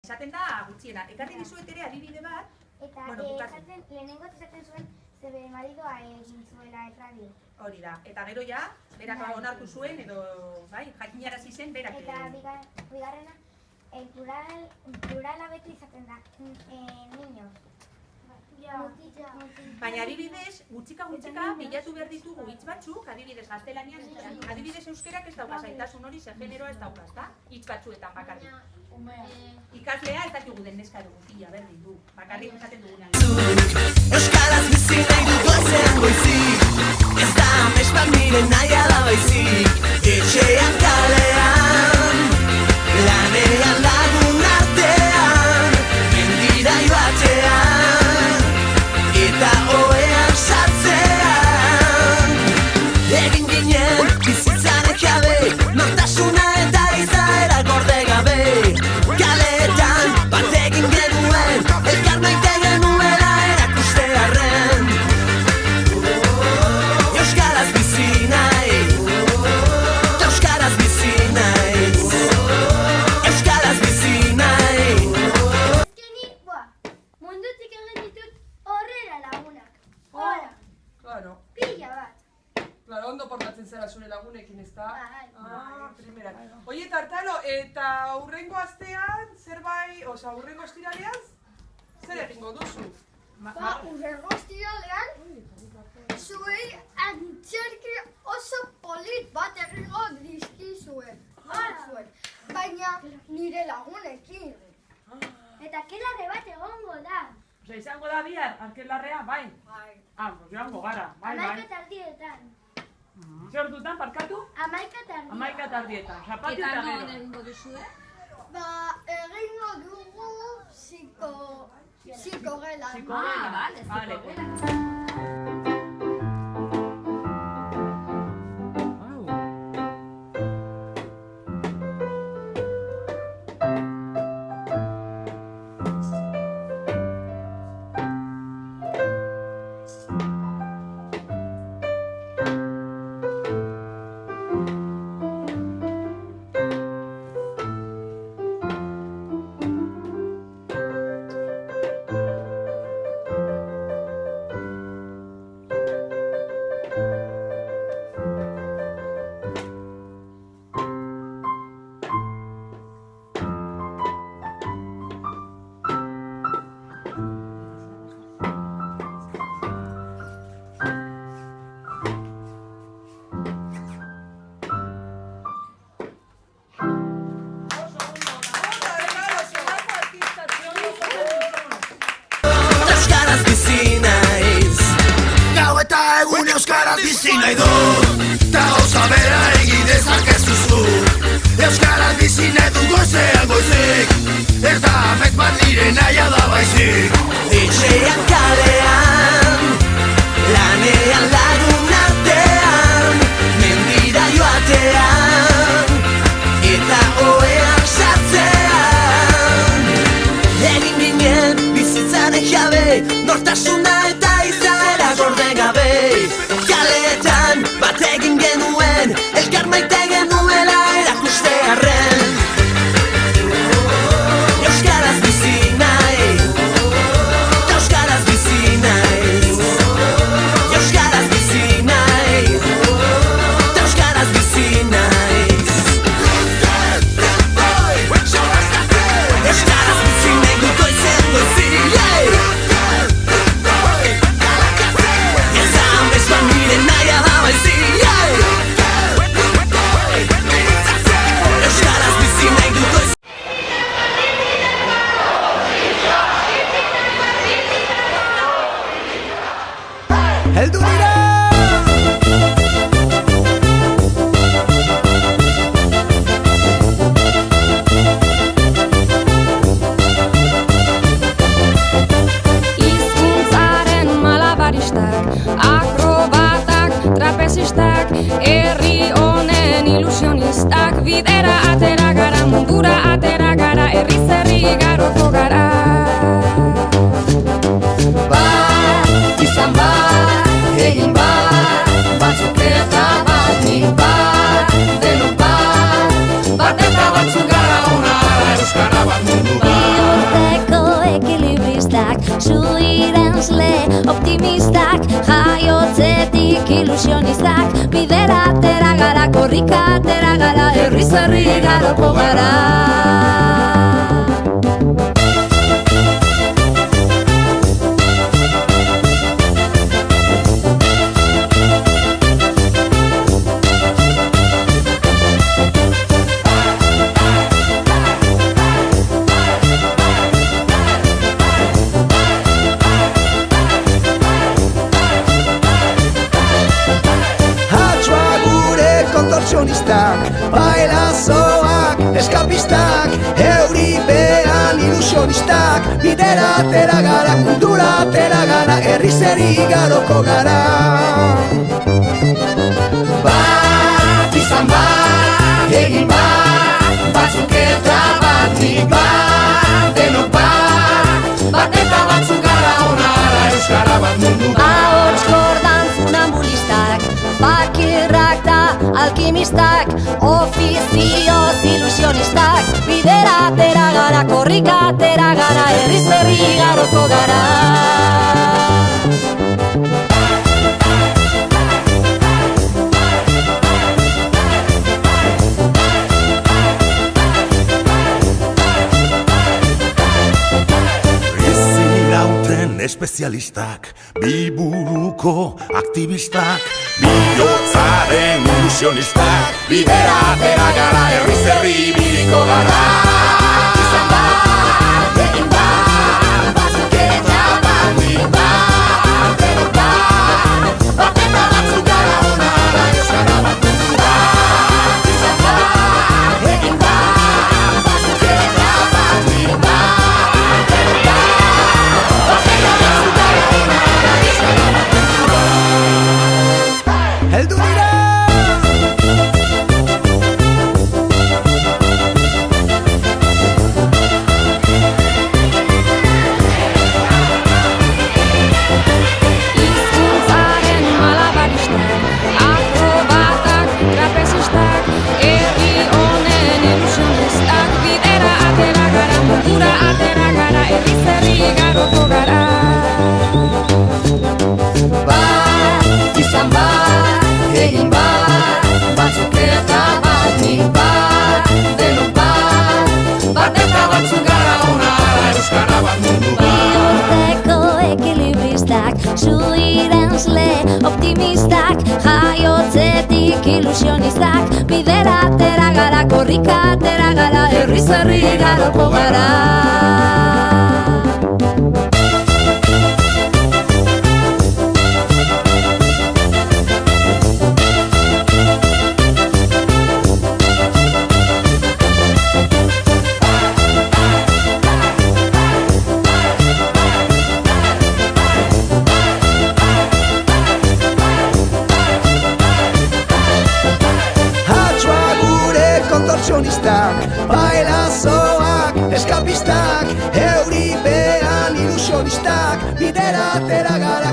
Esaten da gutxiena. Ekarri dizuet ere adibide bat. Eta lehenengo esaten zuen zebe maridoa egin zuela erradio. Hori da. Eta gero ja, berak onartu zuen edo jakinarazi zen berak. Eta bigarrena, plurala beti izaten da, niños. Baina adibidez, gutxika bilatu behar ditugu hitz batzuk, adibidez gaztelanian, adibidez euskerak ez dauka zaitasun hori, ze generoa ez dauka, ezta? Hitz batzuetan bakarrik. Ikaslea ez dakigu den neska edo gutila berdin du, bakarrik esaten dugunean. Euskaraz bizi nahi du goizean goizik, ez da amespak nire nahia da baizik. Etxean kalean, lanean lagun artean, mendira joatean, eta oean sartzean. Egin ginen bizitzaren jabe, nortasuna eta izaera gorde gabe. Kaletan bat egin genuen, elkar maite genuela erakustearren. Euskaraz bizi nahi, euskaraz bizi nahi, euskaraz bizi nahi. Azkeni, mundutik egin ditut horrela lagunak. Hola, Claro. pila bat. Claro, ondo portatzen zara zure lagunekin, ez da? Bai. Primerak. Oie, Tartalo, eta hurrengo astean, hurrengo ostiralean, zer egingo duzu? Hurrengo ostiralean, zuei antzerki oso polit bat egingo dizkizue. Baina nire lagunekin. Eta kelarre bat egongo da. Izango da bihar, arkelarrea, bai? Bai. Joango gara, bai. 11:00 Zer ordutan, parkatu? 11:00. 11:00. Zapatu eta gero. Egingo dugu psikogela. Vale. Euskaraz bizi naiz, gau eta egun euskaraz bizi nahi dut, ta gauza bera egin dezakezu zu. Euskaraz bizi nahi du goizean goizik, ez da amets bat nire nahia da baizik. Etxean kalean, lanean lagun artean, mendira joatean, eta oean sartzean. Egin ginen bizitzaren jabe, nortasuna eta izaera gorde gabe. Kaletan bat egin genuen, elkar maite genuela erakustearren. Euskaraz bizi nahi, euskaraz bizi naiz, euskaraz bizi nahi, euskaraz bizi naiz. Euskaraz bizi nahi du goizean goizik. Ez da amestua nire nahia da baizik. Euskaraz bizi nahi du goizean. Heldu dira! Hizkuntzaren malabaristak, akrobatak, trapezistak, herri honen ilusionistak, bidera atera gara, mundura atera gara, herriz herri igaroko gara. Izan bat, egin bat, batzuk eta bat, nik bat, denok bat, bat eta batzuk gara ona, euskara bat mundu bat. ilusionistak, zu irenzle optimistak, jaiotzetik ilusionistak, bidera atera gara, korrika atera gara, herriz herri igaroko gara. Bailazoak, eskapistak, euripean ilusionistak, bidera atera gara, mundura atera gara, herriz herri igaroko gara. Bat izan bat, egin bat, batzuk eta bat, nik bat, denok bat, bat eta batzuk gara ona ara, euskara bat mundu bat. Ahots gordan funambulistak, bakirrak da alkimistak, ofizioz ilusionistak, bidera atera gara, korrika atera gara, herriz herri igaroko gara. Espezialistak, biburuko aktivistak, bihotzaren ilusionistak, bidera atera gara, herriz herri ibiliko gara. Izan bat, egin bat, batzuk eta bat, nik bat, denok bat, bat eta batzuk gara ona ara, euskara bat mundu bat. Izan bat, egin bat, batzuk eta bat, nik bat, denok bat. Heldu dira! Hizkuntzaren malabaristak, akrobatak, trapezistak, herri honen ilusionistak, bidera atera gara, mundura atera gara, herriz herri igaroko gara. Bat izan bat, egin bat, batzuk eta bat, nik bat, denok bat, bat eta batzuk gara ona ara, euskara bat mundu bat. Bihurteko ekilibristak, zu irenzle optimistak, jaiotzetik ilusionistak, bidera atera gara, korrika atera gara, herriz herri igaroko gara. Bailazoak, eskapistak, euripean ilusionistak, bidera atera gara,